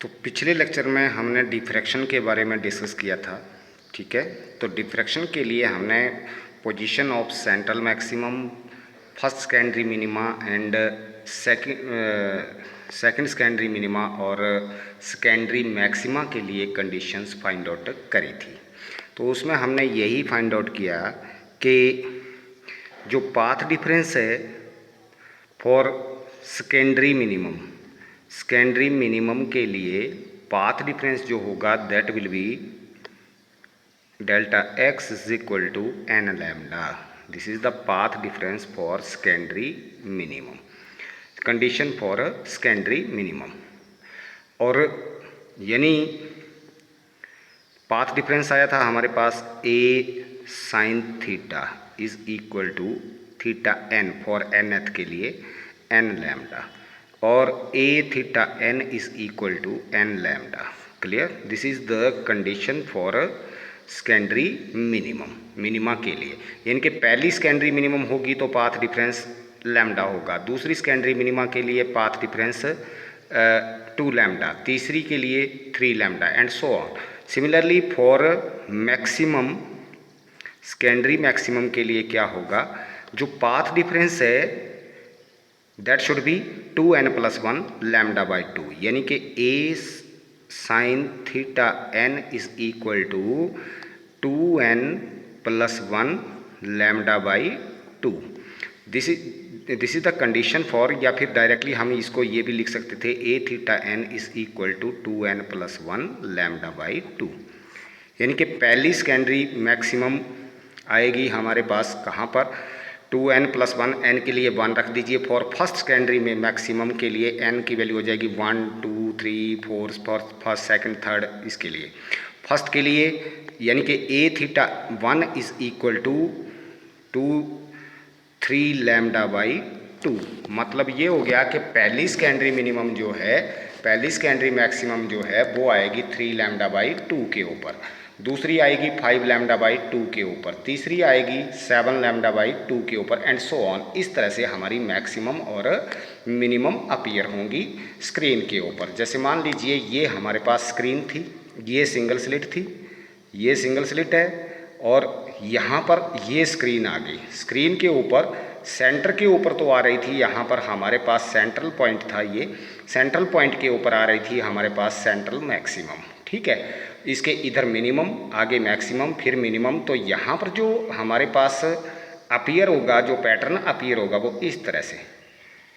तो पिछले लेक्चर में हमने डिफ्रैक्शन के बारे में डिस्कस किया था, ठीक है। तो डिफ्रैक्शन के लिए हमने position of central maximum, first secondary minima and second secondary minima और सेकेंडरी मैक्सिमा के लिए कंडीशंस फाइंड आउट करी थी। तो उसमें हमने यही फाइंड आउट किया कि जो पाथ डिफरेंस है फॉर सेकेंडरी मिनिमम के लिए पाथ डिफरेंस जो होगा that will be delta x is equal to n lambda. This is the path difference for secondary minimum, condition for secondary minimum. और यानी पाथ डिफरेंस आया था हमारे पास a sine theta is equal to theta n for nth के लिए n lambda, और a theta n is equal to n lambda. Clear? This is the condition for secondary minimum, minima के लिए। यानी कि पहली सेकेंडरी मिनिमम होगी तो पाथ डिफरेंस लैम्डा होगा, दूसरी सेकेंडरी मिनिमा के लिए पाथ डिफरेंस 2 लैम्डा, तीसरी के लिए 3 lambda and so on. Similarly for maximum, secondary maximum के लिए क्या होगा, जो पाथ डिफरेंस है that should be 2n+1 lambda by 2, यानी कि a sine theta n is equal to 2n+1 lambda by 2। This is the condition for, या फिर डायरेक्टली हम इसको ये भी लिख सकते थे a theta n is equal to 2n+1 lambda by 2। यानी कि पहली सेकेंडरी मैक्सिमम आएगी हमारे पास कहाँ पर, 2n+1, n के लिए 1 रख दीजिए। फॉर फर्स्ट सेकेंडरी में मैक्सिमम के लिए n की वैल्यू हो जाएगी 1 2 3 4 फर्स्ट सेकंड थर्ड। इसके लिए फर्स्ट के लिए यानी कि a theta 1 is equal to 3 lambda by 2। मतलब ये हो गया कि पहली सेकेंडरी मिनिमम जो है, पहली सेकेंडरी मैक्सिमम जो है वो आएगी 3 लैम्डा बाई 2 के ऊपर, दूसरी आएगी 5 लैम्डा बाई 2 के ऊपर, तीसरी आएगी 7 लैम्डा बाई 2 के ऊपर एंड सो ऑन। इस तरह से हमारी मैक्सिमम और मिनिमम अपीयर होंगी स्क्रीन के ऊपर। जैसे मान लीजिए ये हमारे पास स्क्रीन थी, ये सिंगल स्लिट थी, ये सिंगल स्लिट है, और यहाँ पर ये स्क्रीन आ गई। स्क्रीन के ऊपर सेंटर के ऊपर तो आ रही थी, यहाँ पर हमारे पास सेंट्रल पॉइंट था, ये सेंट्रल पॉइंट के ऊपर आ रही थी हमारे पास सेंट्रल मैक्सिमम, ठीक है। इसके इधर मिनिमम, आगे मैक्सिमम, फिर मिनिमम। तो यहाँ पर जो हमारे पास अपीयर होगा, जो पैटर्न अपीयर होगा वो इस तरह से,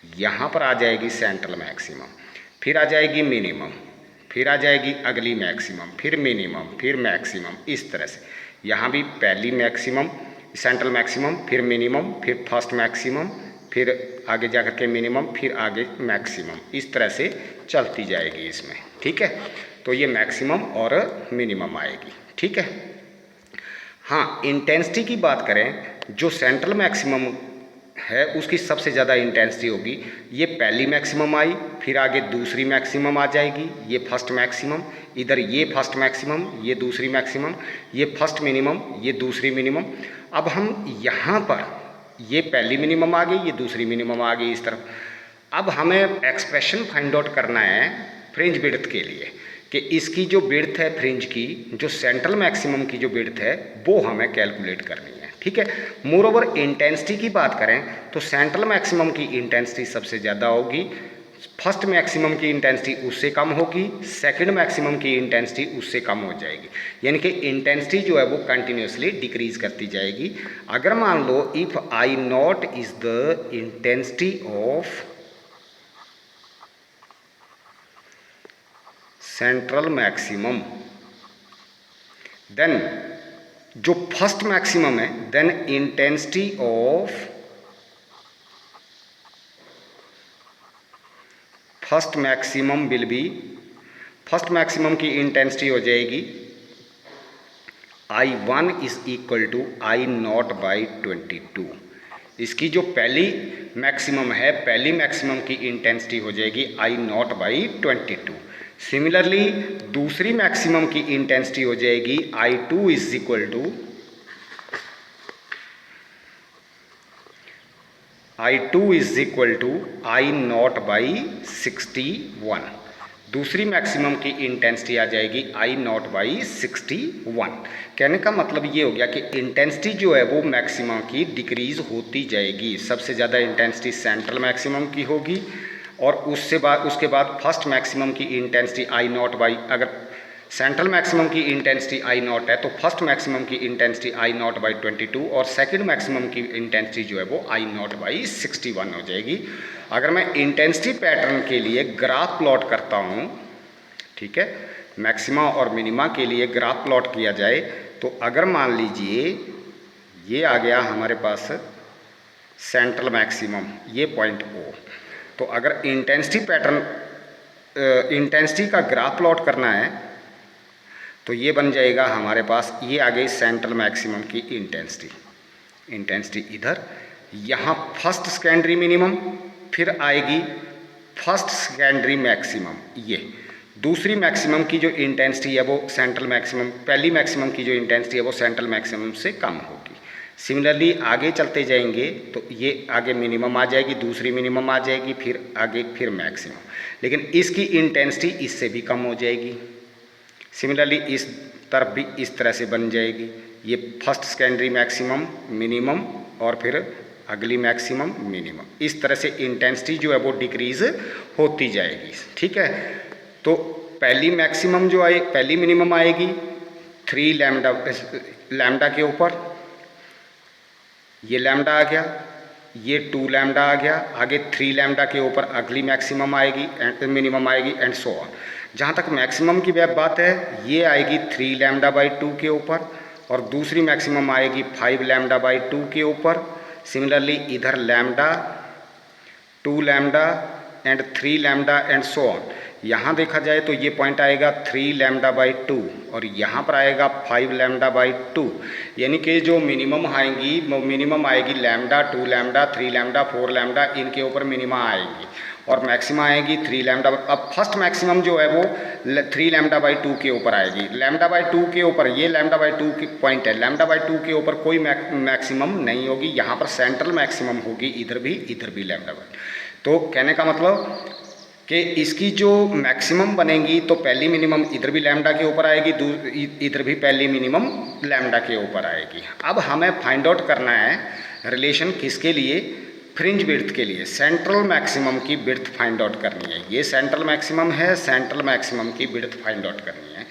यहाँ पर आ जाएगी सेंट्रल मैक्सिमम, फिर आ जाएगी मिनिमम, फिर आ जाएगी अगली मैक्सिमम, फिर मिनिमम, फिर मैक्सिमम। इस तरह से यहाँ भी पहली मैक्सिमम, सेंट्रल मैक्सिमम, फिर मिनिमम, फिर फर्स्ट मैक्सिमम, फिर आगे जाकर के मिनिमम, फिर आगे मैक्सिमम। इस तरह से चलती जाएगी इसमें, ठीक है। तो ये मैक्सिमम और मिनिमम आएगी, ठीक है। हाँ, इंटेंसिटी की बात करें, जो सेंट्रल मैक्सिमम है उसकी सबसे ज़्यादा इंटेंसिटी होगी। ये पहली मैक्सिमम आई, फिर आगे दूसरी मैक्सिमम आ जाएगी, ये फर्स्ट मैक्सिमम, इधर ये फर्स्ट मैक्सिमम, ये दूसरी मैक्सिमम, ये फर्स्ट मिनिमम, ये दूसरी मिनिमम। अब हम यहाँ पर, ये पहली मिनिमम आ गई, ये दूसरी मिनिमम आ गई इस तरफ। अब हमें एक्सप्रेशन फाइंड आउट करना है फ्रिंज विड्थ के लिए, कि इसकी जो विड्थ है फ्रिंज की, जो सेंट्रल मैक्सिमम की जो विड्थ है वो हमें कैलकुलेट करनी है, ठीक है। मोर ओवर इंटेंसिटी की बात करें तो सेंट्रल मैक्सिमम की इंटेंसिटी सबसे ज़्यादा होगी, फर्स्ट मैक्सिमम की इंटेंसिटी उससे कम होगी, सेकंड मैक्सिमम की इंटेंसिटी उससे कम हो जाएगी। यानी कि इंटेंसिटी जो है वो कंटिन्यूसली डिक्रीज करती जाएगी। अगर मान लो if I naught is the intensity of central maximum, then जो फर्स्ट मैक्सिमम है, then intensity of first maximum will be, first maximum की इंटेंसिटी हो जाएगी I1 is equal to I0 by 22। इसकी जो पहली मैक्सिमम है, पहली मैक्सिमम की इंटेंसिटी हो जाएगी I0 बाई 22। सिमिलरली दूसरी मैक्सिमम की इंटेंसिटी हो जाएगी I2 is equal to I2 is equal to I0 by 61। दूसरी मैक्सिमम की इंटेंसिटी आ जाएगी आई नॉट बाई 61। कहने का मतलब ये हो गया कि इंटेंसिटी जो है वो मैक्सिमम की डिक्रीज होती जाएगी। सबसे ज़्यादा इंटेंसिटी सेंट्रल मैक्सिमम की होगी और उसके बाद फर्स्ट मैक्सिमम की इंटेंसिटी आई नॉट बाई, अगर सेंट्रल मैक्सिमम की इंटेंसिटी आई नॉट है तो फर्स्ट मैक्सिमम की इंटेंसिटी आई नॉट बाई 22 और सेकंड मैक्सिमम की इंटेंसिटी जो है वो आई नॉट बाई 61 हो जाएगी। अगर मैं इंटेंसिटी पैटर्न के लिए ग्राफ प्लॉट करता हूँ, ठीक है, मैक्सिमा और मिनिमा के लिए ग्राफ प्लॉट किया जाए तो अगर मान लीजिए ये आ गया हमारे पास सेंट्रल मैक्सिमम, ये पॉइंट ओ, तो अगर इंटेंसिटी पैटर्न इंटेंसिटी का ग्राफ प्लॉट करना है तो ये बन जाएगा हमारे पास, ये आ गई सेंट्रल मैक्सिमम की इंटेंसिटी इधर, यहाँ फर्स्ट सेकेंडरी मिनिमम, फिर आएगी फर्स्ट सेकेंडरी मैक्सिमम, ये दूसरी मैक्सिमम की जो इंटेंसिटी है वो सेंट्रल मैक्सिमम, पहली मैक्सिमम की जो इंटेंसिटी है वो सेंट्रल मैक्सिमम से कम होगी। सिमिलरली आगे चलते जाएंगे तो ये आगे मिनिमम आ जाएगी, दूसरी मिनिमम आ जाएगी, फिर आगे फिर मैक्सिमम, लेकिन इसकी इंटेंसिटी इससे भी कम हो जाएगी। सिमिलरली इस तरफ भी इस तरह से बन जाएगी, ये फर्स्ट सेकेंडरी मैक्सिमम मिनिमम और फिर अगली मैक्सिमम मिनिमम, इस तरह से इंटेंसिटी जो है वो डिक्रीज होती जाएगी। ठीक है, तो पहली मैक्सिमम जो आए, पहली मिनिमम आएगी 3 लैम्डा के ऊपर, ये लैम्डा आ गया, ये 2 लैम्डा आ गया, आगे 3 लैम्डा के ऊपर अगली मैक्सिमम आएगी एंड मिनिमम आएगी एंड सो ऑन। जहाँ तक मैक्सिमम की बात है ये आएगी 3 लैम्डा बाई 2 के ऊपर और दूसरी मैक्सिमम आएगी 5 लैम्डा बाई 2 के ऊपर। सिमिलरली इधर lambda, 2 lambda and 3 lambda and so on. यहाँ देखा जाए तो ये पॉइंट आएगा 3 लैम्डा बाई 2 और यहाँ पर आएगा 5 लैम्डा बाई 2, यानी कि जो मिनिमम आएंगी वो मिनिमम आएगी लैम्डा, 2 लैम्डा, 3 लैम्डा, 4 लैम्डा, इनके ऊपर मिनिमा आएगी और मैक्सिमा आएगी 3 लैम्डा। अब फर्स्ट मैक्सिमम जो है वो 3 लैम्डा बाई 2 के ऊपर आएगी, लैम्डा बाई 2 के ऊपर, ये लैम्डा बाई 2 की पॉइंट है, लैम्डा बाई 2 के ऊपर कोई मैक्सिमम नहीं होगी, यहाँ पर सेंट्रल मैक्सिमम होगी, इधर भी लैम्डा बाई। तो कहने का मतलब कि इसकी जो मैक्सिमम बनेगी तो पहली मिनिमम इधर भी लैम्डा के ऊपर आएगी, इधर भी पहली मिनिमम लैम्डा के ऊपर आएगी। अब हमें फाइंड आउट करना है रिलेशन किसके लिए, फ्रिंज विड्थ के लिए, सेंट्रल मैक्सिमम की विड्थ फाइंड आउट करनी है। ये सेंट्रल मैक्सिमम है, सेंट्रल मैक्सिमम की विड्थ फाइंड आउट करनी है।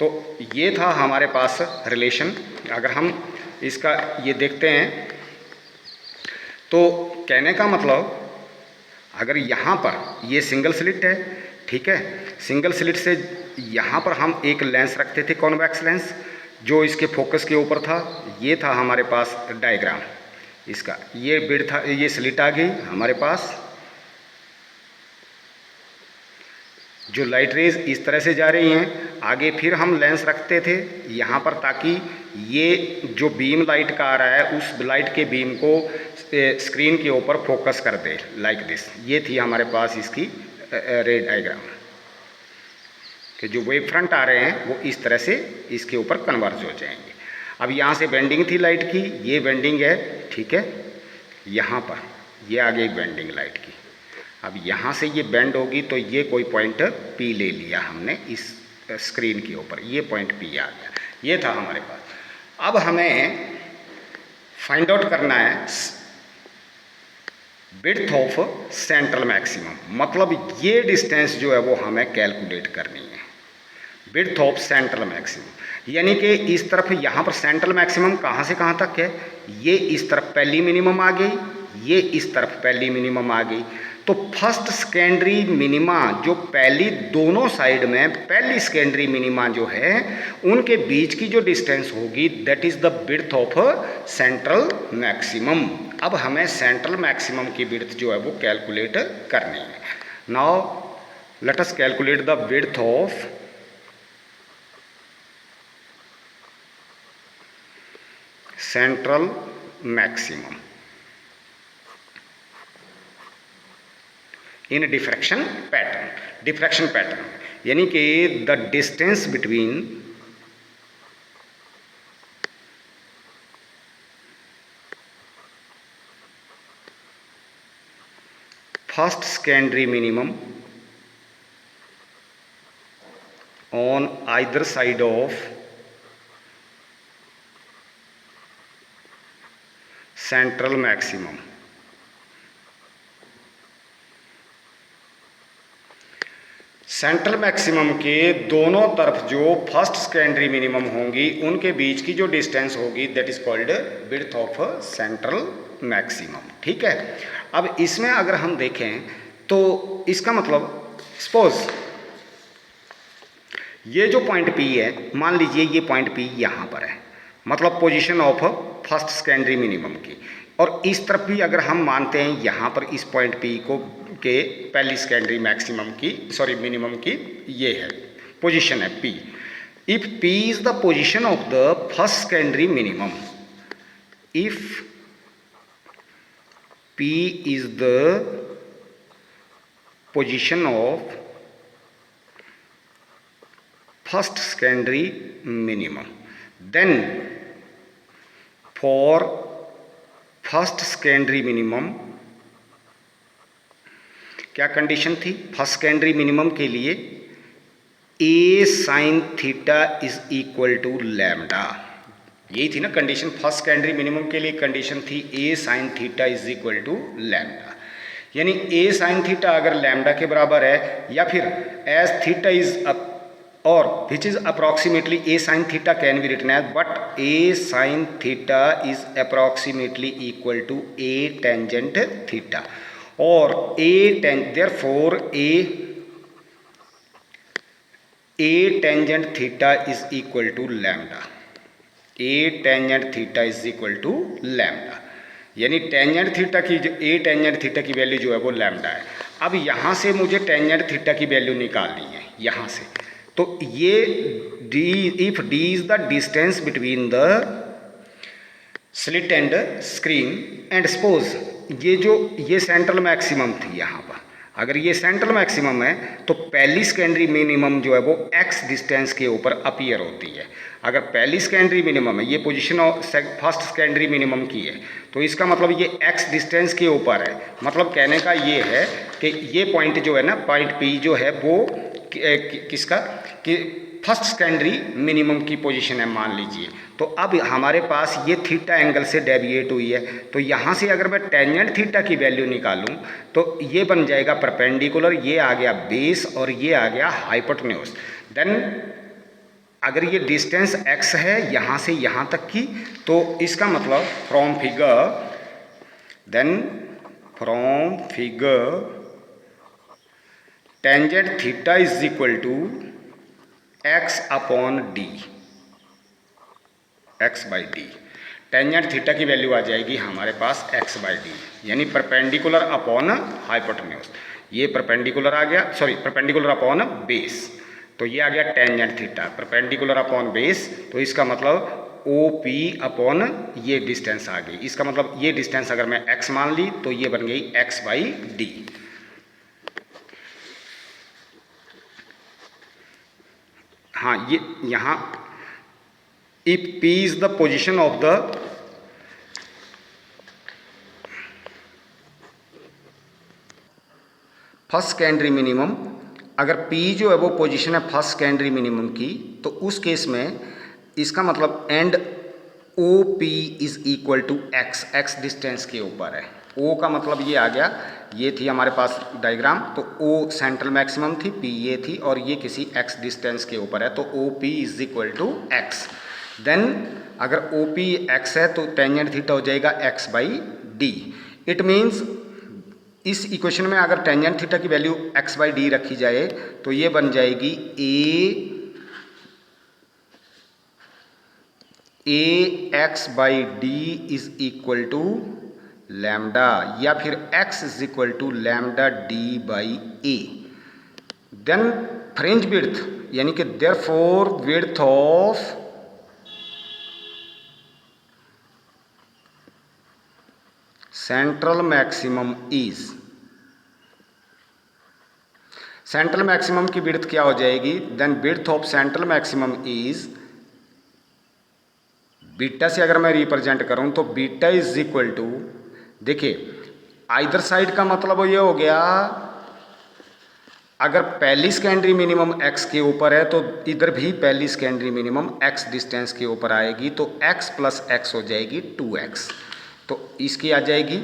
तो ये था हमारे पास रिलेशन। अगर हम इसका ये देखते हैं तो कहने का मतलब अगर यहाँ पर ये सिंगल स्लिट है, ठीक है, सिंगल स्लिट से यहाँ पर हम एक लेंस रखते थे कॉन्वेक्स लेंस जो इसके फोकस के ऊपर था, ये था हमारे पास डायग्राम इसका, ये विड्थ था, ये स्लिट आ गई हमारे पास, जो लाइट रेज इस तरह से जा रही हैं। आगे फिर हम लेंस रखते थे यहाँ पर ताकि ये जो बीम लाइट का आ रहा है उस लाइट के बीम को स्क्रीन के ऊपर फोकस कर दे, लाइक दिस। ये थी हमारे पास इसकी रे डायग्राम कि जो वेव फ्रंट आ रहे हैं वो इस तरह से इसके ऊपर कन्वर्ज हो जाएंगे। अब यहाँ से बेंडिंग थी लाइट की, ये बेंडिंग है, ठीक है, यहाँ पर ये आ गई बेंडिंग लाइट की। अब यहाँ से ये बेंड होगी तो ये कोई पॉइंट P ले लिया हमने इस स्क्रीन के ऊपर, ये पॉइंट P आ गया, ये था हमारे पास। अब हमें फाइंड आउट करना है विड्थ ऑफ सेंट्रल मैक्सिमम, मतलब ये डिस्टेंस जो है वो हमें कैलकुलेट करनी है, विड्थ ऑफ सेंट्रल मैक्सिमम। यानी कि इस तरफ यहाँ पर सेंट्रल मैक्सिमम कहाँ से कहाँ तक है, ये इस तरफ पहली मिनिमम आ गई, ये इस तरफ पहली मिनिमम आ गई। तो फर्स्ट सेकेंडरी मिनिमा जो पहली दोनों साइड में पहली सेकेंडरी मिनिमा जो है उनके बीच की जो डिस्टेंस होगी that is the width of central maximum. अब हमें सेंट्रल मैक्सिमम की विड्थ जो है वो कैलकुलेट करनी है। Now let us calculate the width of central maximum in diffraction pattern, यानी कि the distance between first secondary minimum on either side of central maximum. Central maximum के दोनों तरफ जो फर्स्ट सेकेंडरी मिनिमम होंगी उनके बीच की जो डिस्टेंस होगी that is called width of central maximum. ठीक है, अब इसमें अगर हम देखें तो इसका मतलब सपोज ये जो पॉइंट P है, मान लीजिए ये पॉइंट P यहाँ पर है, मतलब position of first secondary minimum की, और इस तरफ भी अगर हम मानते हैं यहाँ पर इस पॉइंट P को के पहली सेकेंडरी मैक्सिमम की मिनिमम की ये है पोजीशन है P। If P is the position of the first secondary minimum, if P is the position of first secondary minimum, then for first secondary minimum क्या condition थी? फर्स्ट सेकेंडरी मिनिमम के लिए a sin theta is equal to lambda, यही थी ना condition. First secondary minimum के लिए condition थी a sin theta is equal to lambda, यानी a sin थीटा अगर लैम्डा के बराबर है या फिर एज थीटा इज और which is approximately a sin theta can be written as, but a sin theta is approximately equal to a tangent theta, और therefore a tangent theta is equal to lambda, a tangent theta is equal to lambda, यानी tangent theta की जो a tangent theta की value जो है वो lambda है। अब यहाँ से मुझे टेंजेंट थीटा की वैल्यू निकालनी है यहाँ से, तो ये d, if d is the distance between the slit and screen and suppose ये सेंट्रल मैक्सिमम थी यहाँ पर, अगर ये सेंट्रल मैक्सिमम है तो पहली सेकेंडरी मिनिमम जो है वो x डिस्टेंस के ऊपर अपीयर होती है। अगर पहली सेकेंडरी मिनिमम है, ये पोजीशन फर्स्ट सेकेंडरी मिनिमम की है, तो इसका मतलब ये x डिस्टेंस के ऊपर है। मतलब कहने का ये है कि ये पॉइंट जो है ना, पॉइंट P जो है वो किसका कि फर्स्ट सेकेंडरी मिनिमम की पोजीशन है मान लीजिए। तो अब हमारे पास ये थीटा एंगल से डेविएट हुई है, तो यहाँ से अगर मैं टेंजेंट थीटा की वैल्यू निकालूं तो ये बन जाएगा परपेंडिकुलर, ये आ गया बेस और ये आ गया हाइपोटेन्यूज। देन अगर ये डिस्टेंस x है यहाँ से यहाँ तक की, तो इसका मतलब from figure tangent theta is equal to x upon d, x by d. Tangent theta की वैल्यू आ जाएगी हमारे पास x बाई डी, यानी परपेंडिकुलर अपॉन हाइपोटेन्यूज। ये परपेंडिकुलर आ गया, सॉरी परपेंडिकुलर अपॉन बेस, तो ये आ गया tangent theta perpendicular upon base, तो इसका मतलब OP अपॉन ये डिस्टेंस आ गई। इसका मतलब ये डिस्टेंस अगर मैं x मान ली तो ये बन गई x बाई डी। हाँ, ये यहाँ if P is the position of the first secondary minimum, अगर P जो है वो पोजीशन है फर्स्ट सेकेंडरी मिनिमम की, तो उस केस में इसका मतलब and OP is equal to x, x distance के ऊपर है। O का मतलब ये आ गया, ये थी हमारे पास डायग्राम, तो O सेंट्रल मैक्सिमम थी, P ये थी, और ये किसी x डिस्टेंस के ऊपर है, तो OP is equal to x। Then अगर OP x है तो टेंजेंट थीटा हो जाएगा x by d. It means इस इक्वेशन में अगर टेंजेंट थीटा की वैल्यू x बाई डी रखी जाए तो ये बन जाएगी a x by d is equal to lambda, या फिर x is equal to lambda D by a. Then fringe width, यानी कि therefore width of central maximum is, central maximum की विड्थ क्या हो जाएगी? Then width of central maximum is, beta से अगर मैं रिप्रेजेंट करूं तो बीटा इज इक्वल टू, देखिए आइदर साइड का मतलब ये हो गया अगर पहली सेकेंडरी मिनिमम x के ऊपर है तो इधर भी पहली सेकेंडरी मिनिमम x डिस्टेंस के ऊपर आएगी, तो x प्लस x हो जाएगी 2x। तो इसकी आ जाएगी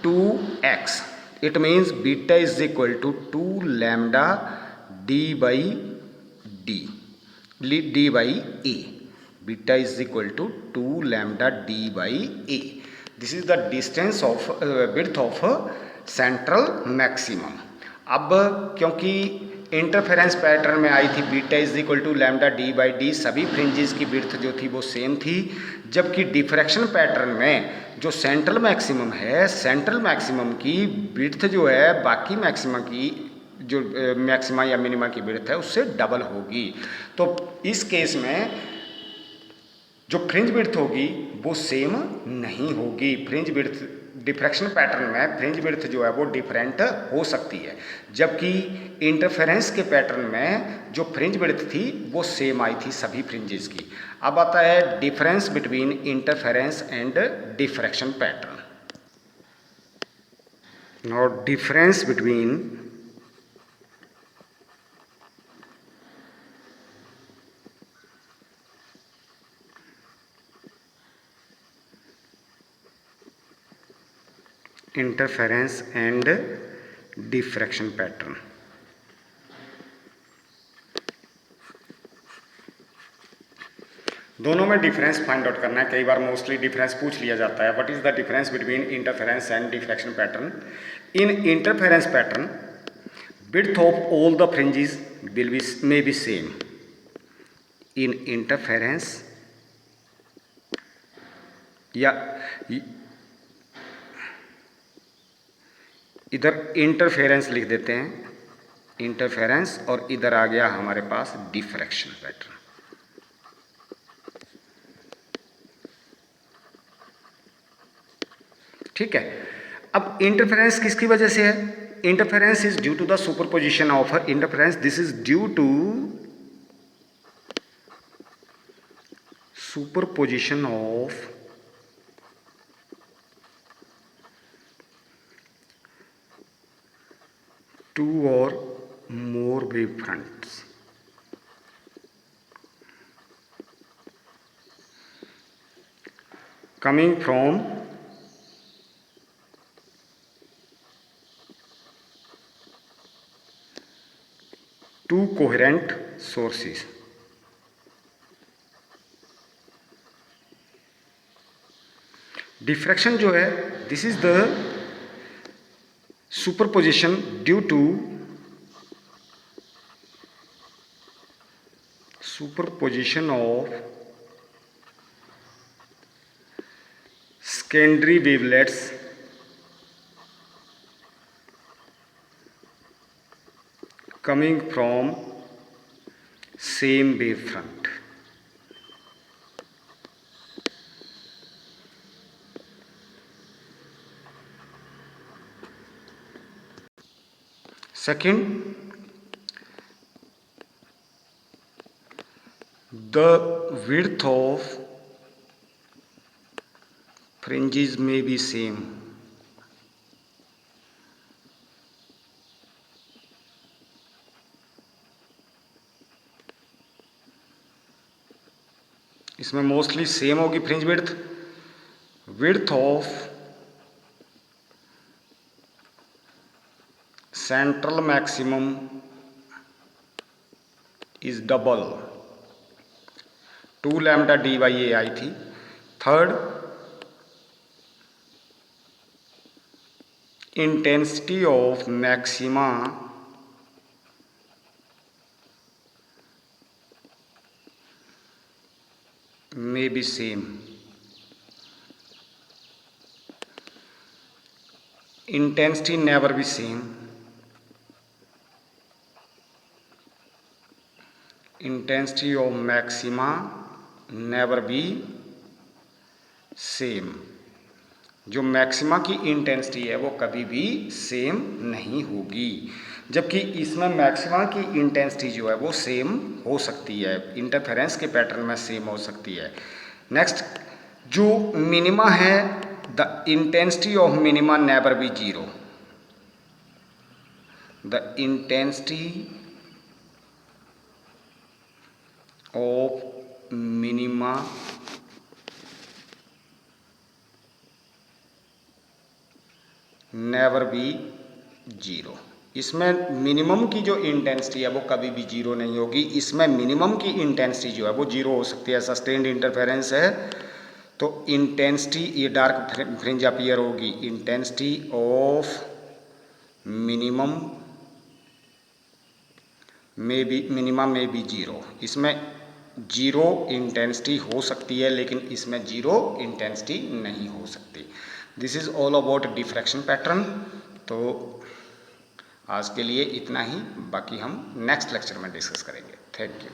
2x। It means beta is equal to 2 lambda D by d by a. Beta is equal to 2 lambda D by a. This is the distance of width of central maximum. अब क्योंकि interference pattern में आई थी beta is equal to lambda D by d, सभी fringes की width जो थी वो सेम थी, जबकि डिफ्रैक्शन पैटर्न में जो सेंट्रल मैक्सिमम है, सेंट्रल मैक्सिमम की विड्थ जो है बाकी मैक्सिमा की जो मैक्सिमा या मिनिमा की विड्थ है उससे डबल होगी। तो इस केस में जो फ्रिंज विड्थ होगी वो सेम नहीं होगी। फ्रिंज विड्थ डिफ्रैक्शन पैटर्न में फ्रिंज विड्थ जो है वो डिफरेंट हो सकती है, जबकि इंटरफेरेंस के पैटर्न में जो फ्रिंज विड्थ थी वो सेम आई थी सभी फ्रिंजेस की। अब आता है difference between interference and diffraction pattern. Now difference between interference and diffraction pattern. दोनों में डिफरेंस फाइंड आउट करना है। कई बार मोस्टली डिफरेंस पूछ लिया जाता है, what is the difference between interference and diffraction pattern. In interference pattern width of all the fringes may be same. In interference या इधर इंटरफेरेंस लिख देते हैं, इंटरफेरेंस, और इधर आ गया हमारे पास डिफ्रैक्शन पैटर्न। ठीक है। अब इंटरफेरेंस किसकी वजह से है? Interference is due to the superposition of interference. This is due to superposition of two or more wave fronts coming from two coherent sources. Diffraction जो है, this is the superposition due to superposition of secondary wavelets coming from same wavefront. Second, the width of fringes may be same. इसमें mostly same होगी fringe width. Width of central maximum is double, 2 lambda D by a आई थी। Third, intensity of maxima may be same. Intensity never be same. Intensity of maxima never be same. जो maxima की intensity है वो कभी भी same नहीं होगी, जबकि इसमें मैक्सिमा की इंटेंसिटी जो है वो सेम हो सकती है, इंटरफेरेंस के पैटर्न में सेम हो सकती है। नेक्स्ट, जो मिनिमा है, the intensity of minima never be zero. The intensity of minima never be zero. इसमें मिनिमम की जो इंटेंसिटी है वो कभी भी जीरो नहीं होगी। इसमें मिनिमम की इंटेंसिटी जो है वो जीरो हो सकती है। सस्टेन्ड इंटरफेरेंस है तो इंटेंसिटी, ये डार्क फ्रिंज अपीयर होगी, इंटेंसिटी ऑफ मिनिमम में बी जीरो। इसमें जीरो इंटेंसिटी हो सकती है लेकिन इसमें जीरो इंटेंसिटी नहीं हो सकती। This is all about diffraction pattern. तो आज के लिए इतना ही, बाकी हम नेक्स्ट लेक्चर में डिस्कस करेंगे। Thank you.